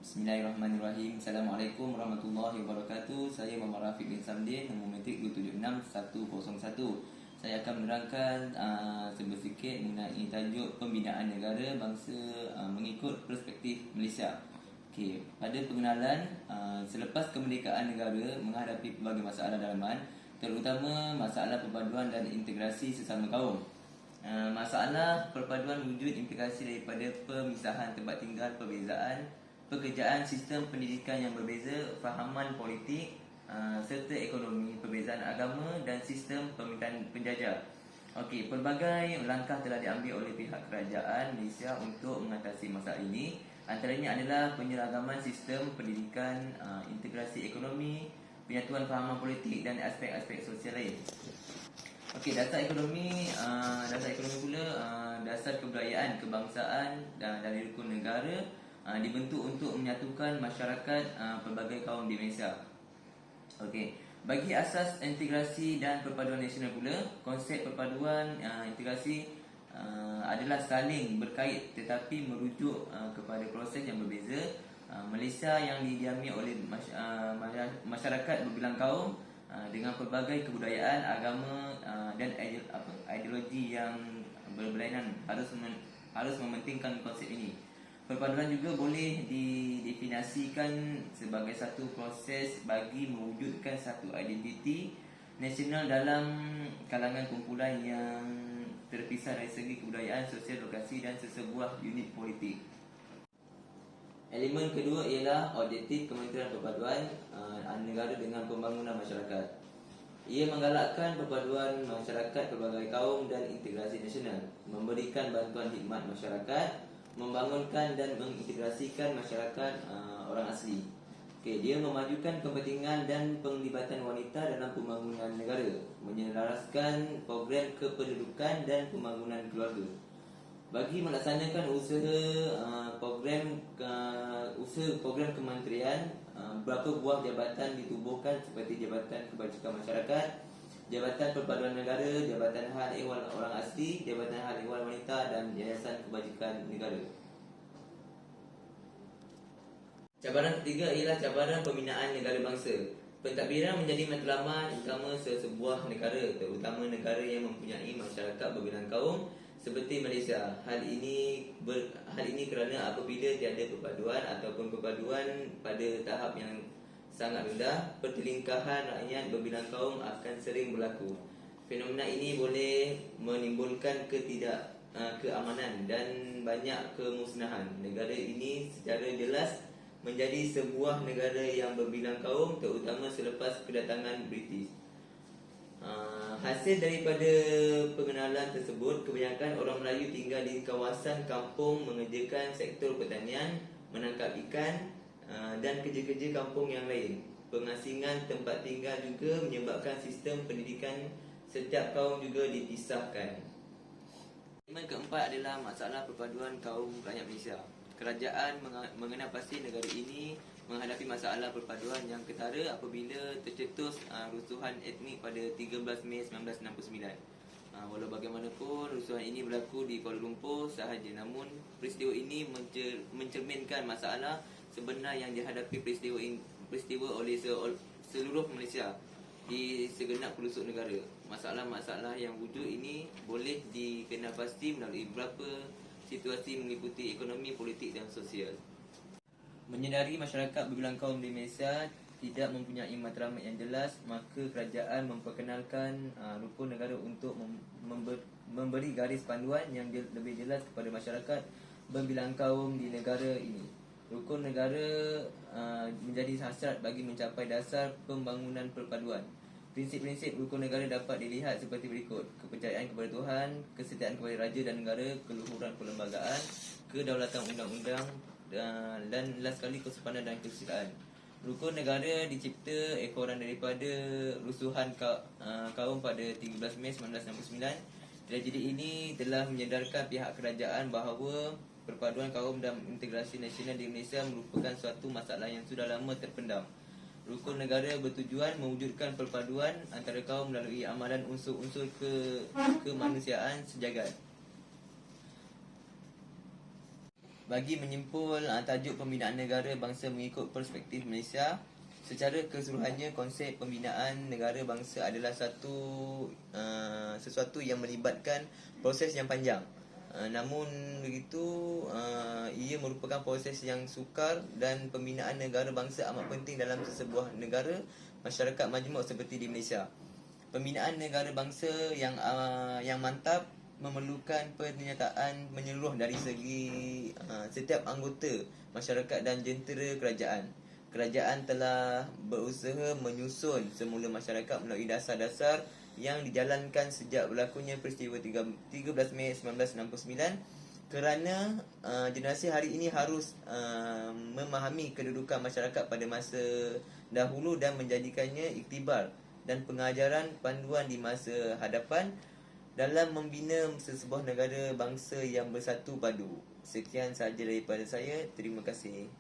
Bismillahirrahmanirrahim. Assalamualaikum warahmatullahi wabarakatuh. Saya Muhammad Rafiq bin Samdin, nombor metrik 276-101. Saya akan menerangkan sedikit mengenai tajuk pembinaan negara bangsa mengikut perspektif Malaysia. Okey, pada pengenalan, selepas kemerdekaan negara menghadapi pelbagai masalah dalaman, terutama masalah perpaduan dan integrasi sesama kaum. Masalah perpaduan wujud implikasi daripada pemisahan tempat tinggal, perbezaan pekerjaan, sistem pendidikan yang berbeza, fahaman politik serta ekonomi, perbezaan agama dan sistem pemerintahan penjajah. Okey, pelbagai langkah telah diambil oleh pihak kerajaan Malaysia untuk mengatasi masalah ini. Antaranya adalah penyeragaman sistem pendidikan, integrasi ekonomi, penyatuan fahaman politik dan aspek-aspek sosial lain. Okey, dasar ekonomi pula dasar kebudayaan kebangsaan dari rukun negara dibentuk untuk menyatukan masyarakat pelbagai kaum di Malaysia. Okey, bagi asas integrasi dan perpaduan nasional pula, konsep perpaduan integrasi adalah saling berkait tetapi merujuk kepada proses yang berbeza. Malaysia yang didiami oleh masyarakat berbilang kaum dengan pelbagai kebudayaan, agama dan ideologi yang berberlainan harus mementingkan konsep ini. Perpaduan juga boleh didefinisikan sebagai satu proses bagi mewujudkan satu identiti nasional dalam kalangan kumpulan yang terpisah dari segi kebudayaan, sosial, lokasi dan sesebuah unit politik. Elemen kedua ialah objektif Kementerian Perpaduan Negara dengan pembangunan masyarakat. Ia menggalakkan perpaduan masyarakat pelbagai kaum dan integrasi nasional, memberikan bantuan khidmat masyarakat, membangunkan dan mengintegrasikan masyarakat orang asli. Okey, dia memajukan kepentingan dan penglibatan wanita dalam pembangunan negara, menyelaraskan program kependudukan dan pembangunan keluarga. Bagi melaksanakan program kementerian, berapa buah jabatan ditubuhkan seperti Jabatan Kebajikan Masyarakat, Jabatan Perpaduan Negara, Jabatan Hal Ehwal Orang Asli, Jabatan Hal Ehwal Wanita dan Yayasan Kebajikan Negara. Cabaran ketiga ialah cabaran pembinaan negara bangsa. Pentadbiran menjadi matlamat utama sesebuah negara, terutama negara yang mempunyai masyarakat berbilang kaum seperti Malaysia. Hal ini kerana apabila tiada perpaduan ataupun perpaduan pada tahap yang sangat rendah, pertelingkahan rakyat berbilang kaum akan sering berlaku. Fenomena ini boleh menimbulkan keamanan dan banyak kemusnahan. Negara ini secara jelas menjadi sebuah negara yang berbilang kaum, terutama selepas kedatangan British. Hasil daripada pengenalan tersebut, kebanyakan orang Melayu tinggal di kawasan kampung mengerjakan sektor pertanian, menangkap ikan dan kerja-kerja kampung yang lain. Pengasingan tempat tinggal juga menyebabkan sistem pendidikan setiap kaum juga dipisahkan. Elemen keempat adalah masalah perpaduan kaum rakyat Malaysia. Kerajaan mengenal pasti negara ini menghadapi masalah perpaduan yang ketara apabila tercetus rusuhan etnik pada 13 Mei 1969. Walau bagaimanapun, rusuhan ini berlaku di Kuala Lumpur sahaja, namun peristiwa ini mencerminkan masalah sebenar yang dihadapi peristiwa oleh seluruh Malaysia di segenap pelosok negara. Masalah-masalah yang wujud ini boleh dikenal pasti melalui beberapa situasi meliputi ekonomi, politik dan sosial. Menyedari masyarakat berbilang kaum di Malaysia tidak mempunyai matlamat yang jelas, maka kerajaan memperkenalkan rukun negara untuk memberi garis panduan yang lebih jelas kepada masyarakat berbilang kaum di negara ini. Rukun negara menjadi hasrat bagi mencapai dasar pembangunan perpaduan. Prinsip-prinsip rukun negara dapat dilihat seperti berikut: kepercayaan kepada Tuhan, kesetiaan kepada raja dan negara, keluhuran perlembagaan, kedaulatan undang-undang dan last sekali kesopanan dan kesusilaan. Rukun negara dicipta ekoran daripada rusuhan kaum pada 13 Mei 1969. Tragedi ini telah menyedarkan pihak kerajaan bahawa perpaduan kaum dan integrasi nasional di Malaysia merupakan suatu masalah yang sudah lama terpendam. Rukun negara bertujuan mewujudkan perpaduan antara kaum melalui amalan unsur-unsur kemanusiaan sejagat. Bagi menyimpul tajuk pembinaan negara bangsa mengikut perspektif Malaysia, secara keseluruhannya konsep pembinaan negara bangsa adalah sesuatu yang melibatkan proses yang panjang. Namun begitu, ia merupakan proses yang sukar dan pembinaan negara bangsa amat penting dalam sesebuah negara masyarakat majmuk seperti di Malaysia. Pembinaan negara bangsa yang mantap memerlukan pernyataan menyeluruh dari segi setiap anggota masyarakat dan jentera kerajaan. Kerajaan telah berusaha menyusun semula masyarakat melalui dasar-dasar yang dijalankan sejak berlakunya peristiwa 13 Mei 1969, kerana generasi hari ini harus memahami kedudukan masyarakat pada masa dahulu dan menjadikannya iktibar dan pengajaran panduan di masa hadapan dalam membina sesebuah negara bangsa yang bersatu padu. Sekian sahaja daripada saya. Terima kasih.